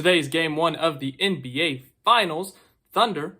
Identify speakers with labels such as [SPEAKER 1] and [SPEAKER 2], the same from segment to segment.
[SPEAKER 1] Today's game one of the NBA Finals. Thunder,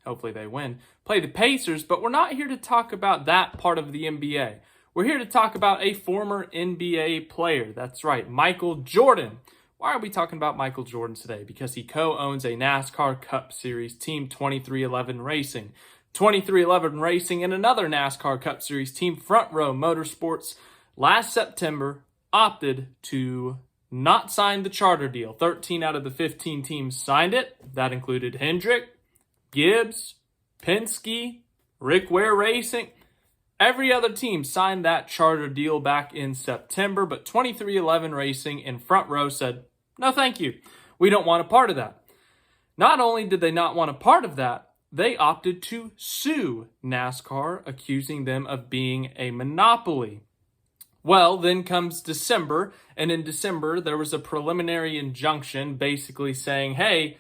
[SPEAKER 1] hopefully they win, play the Pacers, but we're not here to talk about that part of the NBA. We're here to talk about a former NBA player. That's right, Michael Jordan. Why are we talking about Michael Jordan today? Because he co-owns a NASCAR Cup Series team, 2311 Racing. 2311 Racing and another NASCAR Cup Series team, Front Row Motorsports, last September opted to not sign the charter deal. 13 out of the 15 teams signed it. That included Hendrick, Gibbs, Penske, Rick Ware Racing. Every other team signed that charter deal back in September, but 2311 Racing and Front Row said, no thank you. We don't want a part of that. Not only did they not want a part of that, they opted to sue NASCAR, accusing them of being a monopoly. Well, then comes December, and in December, there was a preliminary injunction basically saying, hey,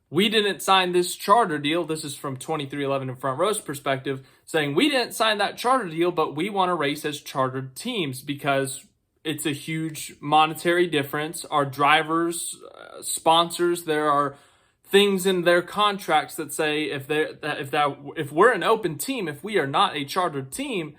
[SPEAKER 1] we didn't sign this charter deal. This is from 2311 and Front Row's perspective, saying we didn't sign that charter deal, but we want to race as chartered teams because it's a huge monetary difference. Our drivers, sponsors, there are things in their contracts that say if we're an open team, if we are not a chartered team,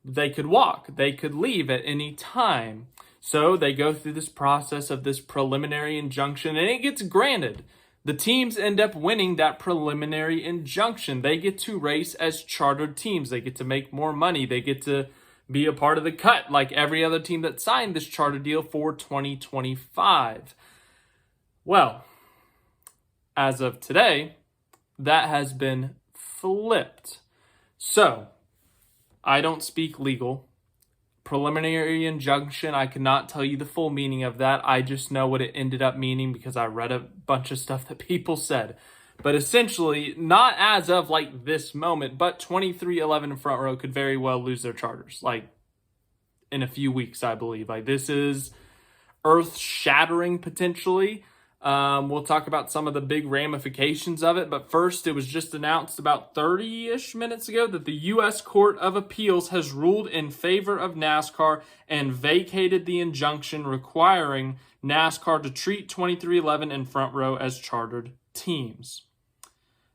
[SPEAKER 1] they could walk, they could leave at any time. So they go through this process of this preliminary injunction, and it gets granted. The teams end up winning that preliminary injunction. They get to race as chartered teams. They get to make more money. They get to be a part of the cut like every other team that signed this charter deal for 2025. Well, as of today, that has been flipped. So, I don't speak legal. Preliminary injunction, I cannot tell you the full meaning of that. I just know what it ended up meaning because I read a bunch of stuff that people said. But essentially, not as of like this moment, but 2311 and Front Row could very well lose their charters. Like in a few weeks, I believe. Like this is earth-shattering potentially. We'll talk about some of the big ramifications of it, but first it was just announced about 30-ish minutes ago that the U.S. Court of Appeals has ruled in favor of NASCAR and vacated the injunction requiring NASCAR to treat 2311 and Front Row as chartered teams.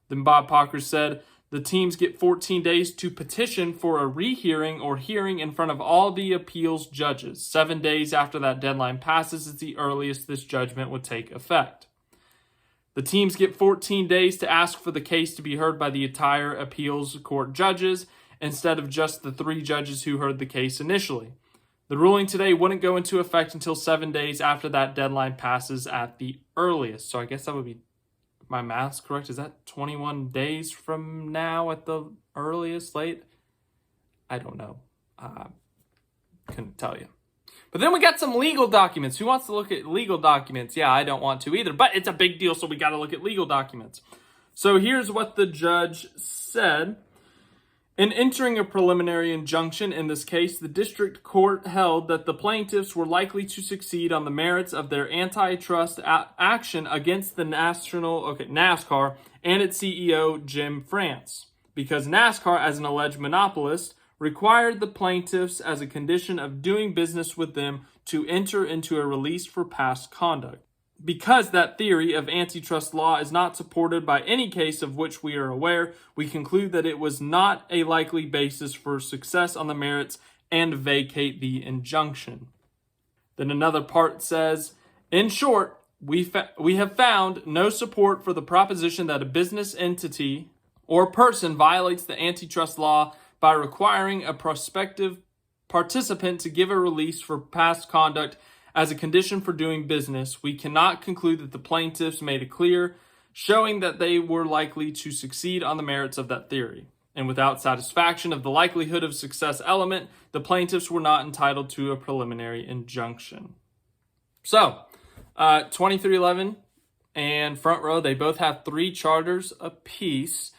[SPEAKER 1] Then Bob Pocker said, the teams get 14 days to petition for a rehearing or hearing in front of all the appeals judges. 7 days after that deadline passes is the earliest this judgment would take effect. The teams get 14 days to ask for the case to be heard by the entire appeals court judges instead of just the 3 judges who heard the case initially. The ruling today wouldn't go into effect until 7 days after that deadline passes at the earliest. So I guess that would be, my math's correct, is that 21 days from now at the earliest, late? I don't know. Couldn't tell you. But then we got some legal documents. Who wants to look at legal documents? Yeah, I don't want to either, but it's a big deal, so we got to look at legal documents. So here's what the judge said. In entering a preliminary injunction in this case, the district court held that the plaintiffs were likely to succeed on the merits of their antitrust action against the NASCAR and its CEO, Jim France, because NASCAR, as an alleged monopolist, required the plaintiffs as a condition of doing business with them to enter into a release for past conduct. Because that theory of antitrust law is not supported by any case of which we are aware, we conclude that it was not a likely basis for success on the merits and vacate the injunction. Then another part says, in short, we have found no support for the proposition that a business entity or person violates the antitrust law by requiring a prospective participant to give a release for past conduct as a condition for doing business. We cannot conclude that the plaintiffs made it clear, showing that they were likely to succeed on the merits of that theory. And without satisfaction of the likelihood of success element, the plaintiffs were not entitled to a preliminary injunction. So, 2311 and Front Row, they both have 3 charters apiece.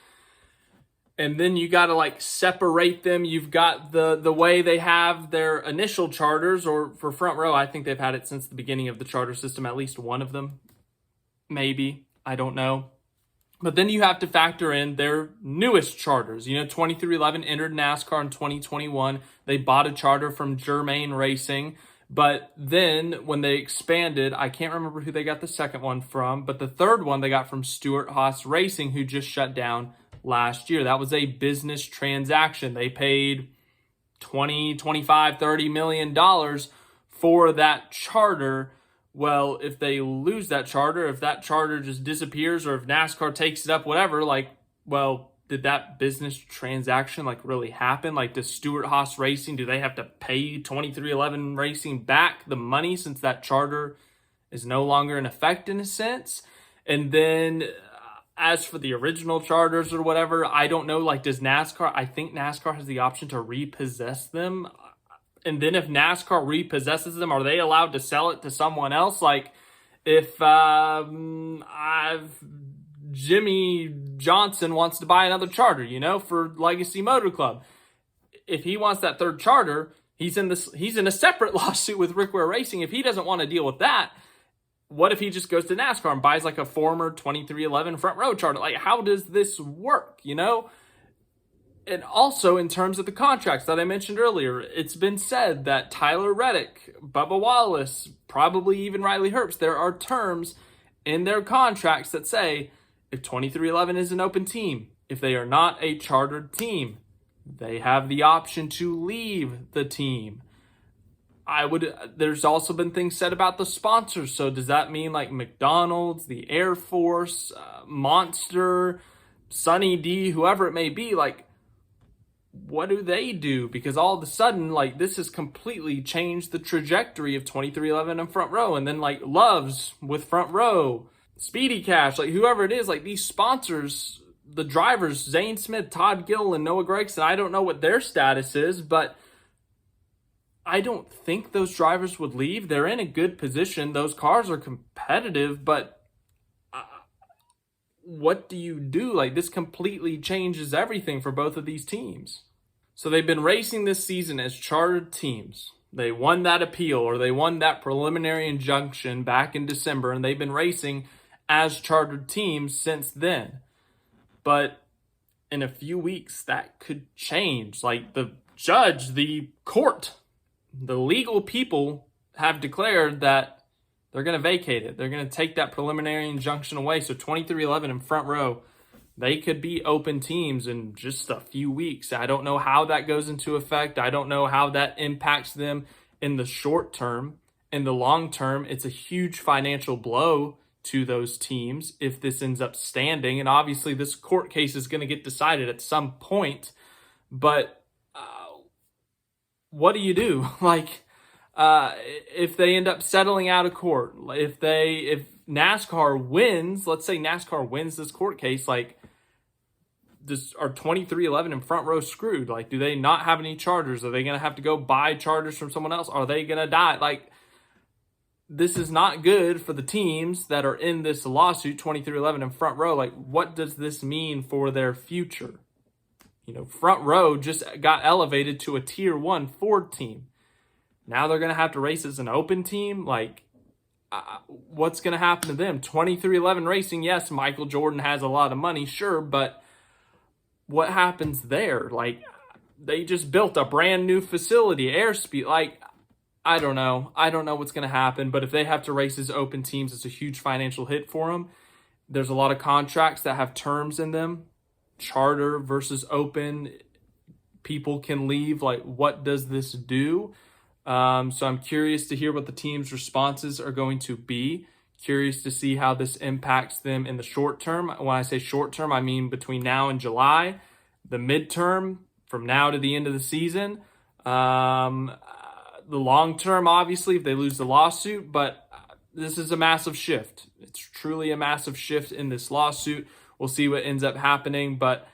[SPEAKER 1] And then you got to separate them. You've got the way they have their initial charters, or for Front Row, I think they've had it since the beginning of the charter system, at least one of them. Maybe, I don't know. But then you have to factor in their newest charters. 2311 entered NASCAR in 2021. They bought a charter from Germain Racing But then when they expanded, I can't remember who they got the second one from, but the third one they got from Stewart-Haas Racing, who just shut down last year. That was a business transaction. They paid 20, 25, 30 million dollars for that charter. Well, if they lose that charter, if that charter just disappears, or if NASCAR takes it up, whatever, like, well, did that business transaction like really happen? Like, does Stewart-Haas Racing, do they have to pay 2311 Racing back the money since that charter is no longer in effect in a sense? And then as for the original charters or whatever, I don't know, like, does NASCAR, I think NASCAR has the option to repossess them. And then if NASCAR repossesses them, are they allowed to sell it to someone else? Like, if Jimmy Johnson wants to buy another charter, for Legacy Motor Club, if he wants that third charter, he's in a separate lawsuit with Rick Ware Racing. If he doesn't want to deal with that, what if he just goes to NASCAR and buys like a former 2311 front row charter? Like, how does this work, And also, in terms of the contracts that I mentioned earlier, it's been said that Tyler Reddick, Bubba Wallace, probably even Riley Herbst, there are terms in their contracts that say if 2311 is an open team, if they are not a chartered team, they have the option to leave the team. There's also been things said about the sponsors. So does that mean like McDonald's, the Air Force, Monster, Sunny D, whoever it may be, like, what do they do? Because all of a sudden, like, this has completely changed the trajectory of 2311 and Front Row. And then, like, Loves with Front Row, Speedy Cash, like, whoever it is, like, these sponsors, the drivers, Zane Smith, Todd Gill, and Noah Gragson, I don't know what their status is, but I don't think those drivers would leave. They're in a good position. Those cars are competitive, but what do you do? Like, this completely changes everything for both of these teams. So they've been racing this season as chartered teams. They won that appeal, or they won that preliminary injunction back in December, and they've been racing as chartered teams since then. But in a few weeks, that could change. Like, the judge, the court, the legal people have declared that they're going to vacate it. They're going to take that preliminary injunction away. So 2311 and Front Row, they could be open teams in just a few weeks. I don't know how that goes into effect. I don't know how that impacts them in the short term. In the long term, it's a huge financial blow to those teams if this ends up standing. And obviously this court case is going to get decided at some point. But what do you do? Like, if they end up settling out of court, if NASCAR wins, let's say NASCAR wins this court case, like, are 2311 and Front Row screwed? Like, do they not have any charters? Are they going to have to go buy charters from someone else? Are they going to die? Like, this is not good for the teams that are in this lawsuit, 2311 and Front Row. Like, what does this mean for their future? Front Row just got elevated to a Tier 1 Ford team. Now they're going to have to race as an open team. Like, what's going to happen to them? 2311 Racing, yes, Michael Jordan has a lot of money, sure, but what happens there? Like, they just built a brand new facility, airspeed. Like, I don't know. I don't know what's going to happen, but if they have to race as open teams, it's a huge financial hit for them. There's a lot of contracts that have terms in them. Charter versus open. People can leave. Like, what does this do? So I'm curious to hear what the team's responses are going to be. Curious to see how this impacts them in the short term. When I say short term, I mean between now and July. The midterm, from now to the end of the season. The long term, obviously, if they lose the lawsuit. But this is a massive shift. It's truly a massive shift in this lawsuit. We'll see what ends up happening. But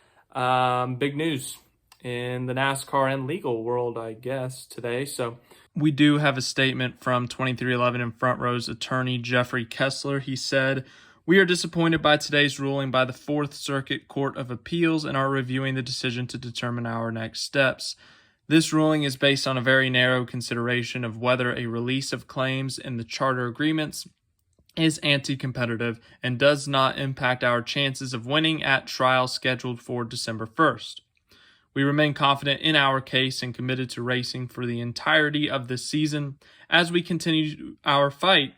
[SPEAKER 1] big news in the NASCAR and legal world, I guess, today. So we do have a statement from 2311 and Front Row's attorney, Jeffrey Kessler. He said, "We are disappointed by today's ruling by the Fourth Circuit Court of Appeals and are reviewing the decision to determine our next steps. This ruling is based on a very narrow consideration of whether a release of claims in the charter agreements is anti-competitive and does not impact our chances of winning at trial scheduled for December 1st. We remain confident in our case and committed to racing for the entirety of the season as we continue our fight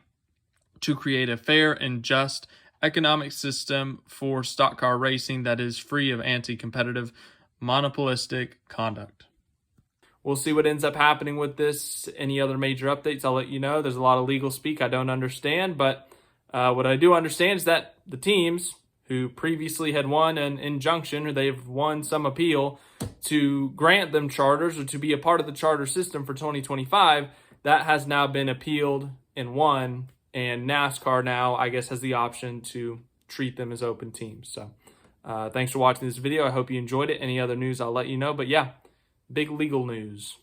[SPEAKER 1] to create a fair and just economic system for stock car racing that is free of anti-competitive, monopolistic conduct. We'll see what ends up happening with this. Any other major updates, I'll let you know. There's a lot of legal speak I don't understand, but what I do understand is that the teams who previously had won an injunction, or they've won some appeal to grant them charters or to be a part of the charter system for 2025, that has now been appealed and won, and NASCAR now, I guess, has the option to treat them as open teams. So thanks for watching this video. I hope you enjoyed it. Any other news, I'll let you know. But yeah, big legal news.